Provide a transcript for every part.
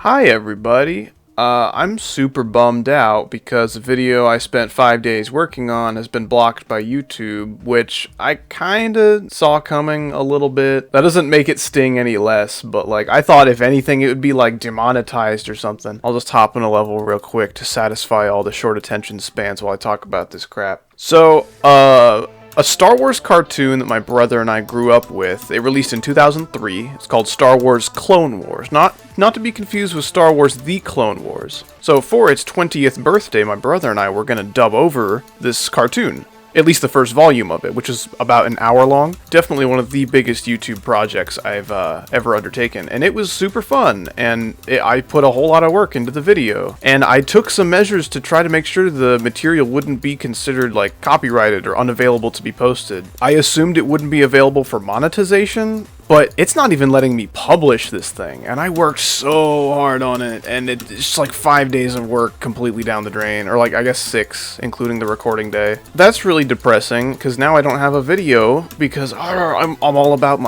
Hi everybody. I'm super bummed out because the video I spent 5 days working on has been blocked by YouTube, which I kinda saw coming a little bit. That doesn't make it sting any less, but like, I thought if anything it would be like demonetized or something. I'll just hop in a level real quick to satisfy all the short attention spans while I talk about this crap. So, a Star Wars cartoon that my brother and I grew up with. It released in 2003. It's called Star Wars Clone Wars. Not to be confused with Star Wars The Clone Wars. So for its 20th birthday, my brother and I were going to dub over this cartoon. At least the first volume of it, which is about an hour long. Definitely one of the biggest YouTube projects I've ever undertaken. And it was super fun, and I put a whole lot of work into the video. And I took some measures to try to make sure the material wouldn't be considered like copyrighted or unavailable to be posted. I assumed it wouldn't be available for monetization, but it's not even letting me publish this thing, and I worked so hard on it, and it's just like 5 days of work completely down the drain, or like I guess 6, including the recording day. That's really depressing, because now I don't have a video, because I'm all about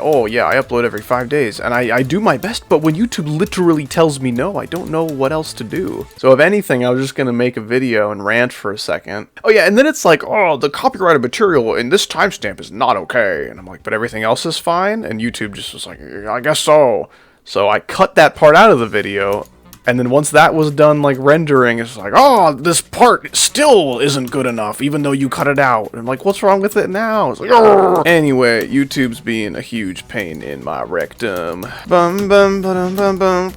oh yeah, I upload every 5 days, and I do my best, but when YouTube literally tells me no, I don't know what else to do. So if anything, I was just gonna make a video and rant for a second. Oh yeah, and then it's like, oh, the copyrighted material in this timestamp is not okay, and I'm like, but everything else is fine? And YouTube just was like, I guess so. So I cut that part out of the video, and then once that was done, like, rendering, it's like, oh, this part still isn't good enough, even though you cut it out. And I'm like, what's wrong with it now? It's like, argh. Anyway, YouTube's being a huge pain in my rectum. Bum bum bum bum bum bum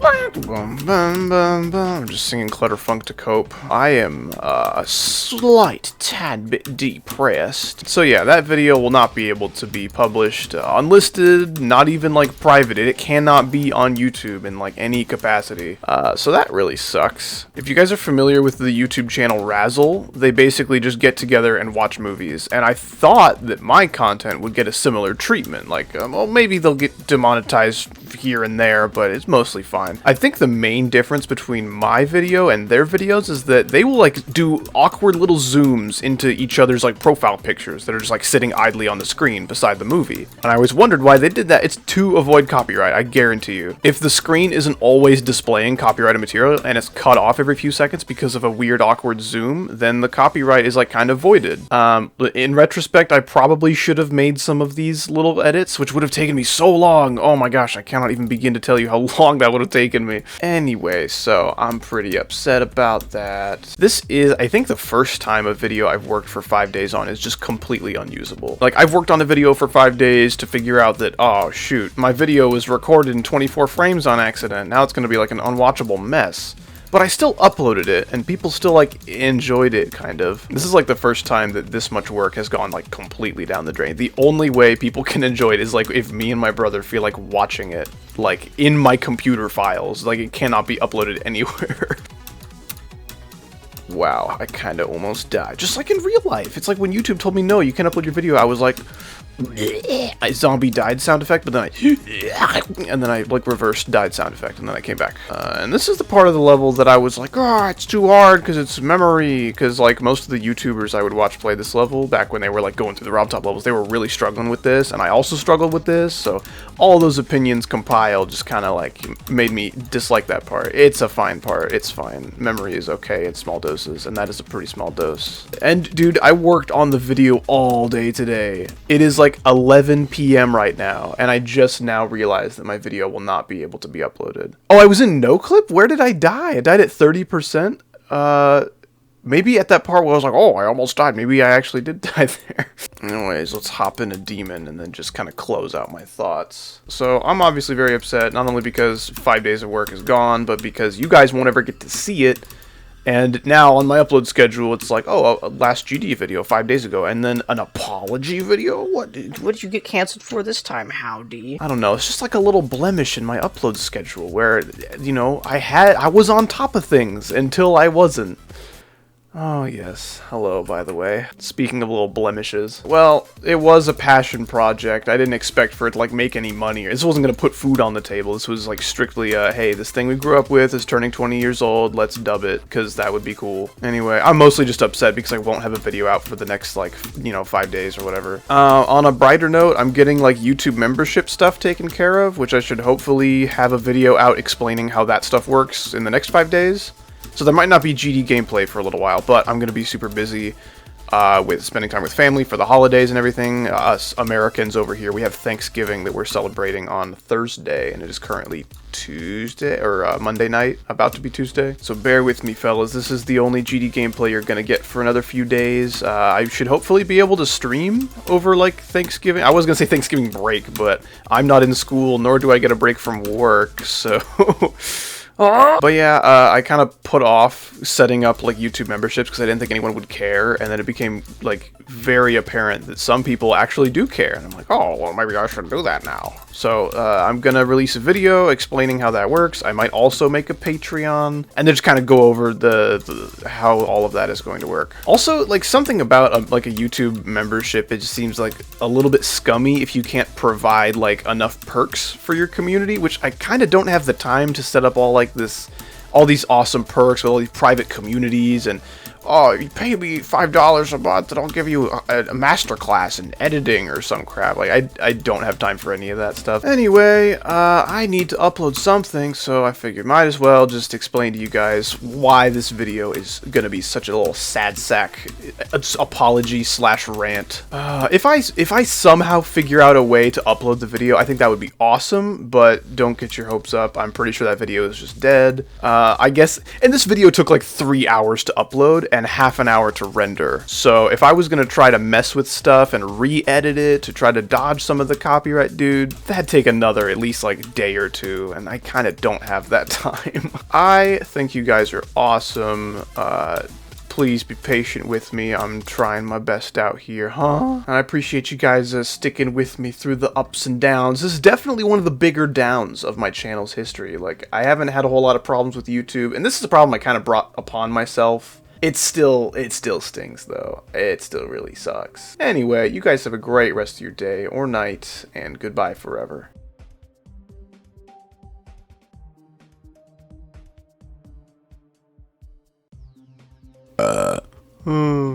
bum bum bum. I'm just singing Clutterfunk to cope. I am a slight tad bit depressed. So yeah, that video will not be able to be published unlisted, not even like private. It cannot be on YouTube in like any capacity. So that really sucks. If you guys are familiar with the YouTube channel Razzle, they basically just get together and watch movies, and I thought that my content would get a similar treatment, like, well, maybe they'll get demonetized here and there, but it's mostly fine. I think the main difference between my video and their videos is that they will, like, do awkward little zooms into each other's, like, profile pictures that are just, like, sitting idly on the screen beside the movie, and I always wondered why they did that. It's to avoid copyright, I guarantee you. If the screen isn't always displaying copyrighted material and it's cut off every few seconds because of a weird awkward zoom, then the copyright is like kind of voided. In retrospect, I probably should have made some of these little edits, which would have taken me so long. Oh my gosh, I cannot even begin to tell you how long that would have taken me. Anyway, so I'm pretty upset about that. This is, I think, the first time a video I've worked for 5 days on is just completely unusable. Like, I've worked on the video for 5 days to figure out that, oh shoot, my video was recorded in 24 frames on accident. Now it's going to be like an unwatchable mess. But I still uploaded it, and people still, like, enjoyed it, kind of. This is, like, the first time that this much work has gone, like, completely down the drain. The only way people can enjoy it is, like, if me and my brother feel like watching it, like, in my computer files. Like, it cannot be uploaded anywhere. Wow, I kinda almost died. Just like in real life. It's like when YouTube told me, no, you can't upload your video, I was like, I zombie died sound effect, but then and then I like reversed died sound effect, and then I came back. And this is the part of the level that I was like, oh, it's too hard because it's memory. Because like most of the YouTubers I would watch play this level back when they were like going through the RobTop levels, they were really struggling with this, and I also struggled with this. So all those opinions compiled just kind of like made me dislike that part. It's a fine part. It's fine. Memory is okay in small doses, and that is a pretty small dose. And dude, I worked on the video all day today. It is like 11 p.m. right now, and I just now realized that my video will not be able to be uploaded. Oh, I was in NoClip? Where did I die? I died at 30%? Maybe at that part where I was like, oh, I almost died. Maybe I actually did die there. Anyways, let's hop into Demon and then just kind of close out my thoughts. So, I'm obviously very upset, not only because 5 days of work is gone, but because you guys won't ever get to see it. And now on my upload schedule, it's like, oh, a last GD video 5 days ago, and then an apology video? What did you get canceled for this time, Howdy? I don't know, it's just like a little blemish in my upload schedule where, you know, I was on top of things until I wasn't. Oh, yes. Hello, by the way. Speaking of little blemishes. Well, it was a passion project. I didn't expect for it to, like, make any money. This wasn't gonna put food on the table. This was, like, strictly, hey, this thing we grew up with is turning 20 years old. Let's dub it, because that would be cool. Anyway, I'm mostly just upset because I won't have a video out for the next, like, 5 days or whatever. On a brighter note, I'm getting, like, YouTube membership stuff taken care of, which I should hopefully have a video out explaining how that stuff works in the next 5 days. So there might not be GD gameplay for a little while, but I'm going to be super busy with spending time with family for the holidays and everything. Us Americans over here, we have Thanksgiving that we're celebrating on Thursday, and it is currently Tuesday, or Monday night, about to be Tuesday. So bear with me, fellas. This is the only GD gameplay you're going to get for another few days. I should hopefully be able to stream over, like, Thanksgiving. I was going to say Thanksgiving break, but I'm not in school, nor do I get a break from work, so... But yeah, I kind of put off setting up, like, YouTube memberships because I didn't think anyone would care, and then it became, like, very apparent that some people actually do care, and I'm like, oh, well, maybe I should do that now. So, I'm gonna release a video explaining how that works. I might also make a Patreon, and then just kind of go over how all of that is going to work. Also, like, something about, like, a YouTube membership, it just seems like a little bit scummy if you can't provide, like, enough perks for your community, which I kind of don't have the time to set up all these awesome perks with all these private communities, and oh, you pay me $5 a month and I'll give you a master class in editing or some crap. Like, I don't have time for any of that stuff. Anyway, I need to upload something, so I figured might as well just explain to you guys why this video is gonna be such a little sad sack apology / rant. If I somehow figure out a way to upload the video, I think that would be awesome, but don't get your hopes up. I'm pretty sure that video is just dead. I guess, and this video took like 3 hours to upload and half an hour to render. So if I was gonna try to mess with stuff and re-edit it to try to dodge some of the copyright, dude, that'd take another at least like day or two, and I kind of don't have that time. I think you guys are awesome. Please be patient with me. I'm trying my best out here, huh? And I appreciate you guys sticking with me through the ups and downs. This is definitely one of the bigger downs of my channel's history. Like, I haven't had a whole lot of problems with YouTube, and this is a problem I kind of brought upon myself. It still stings, though. It still really sucks. Anyway, you guys have a great rest of your day or night, and goodbye forever.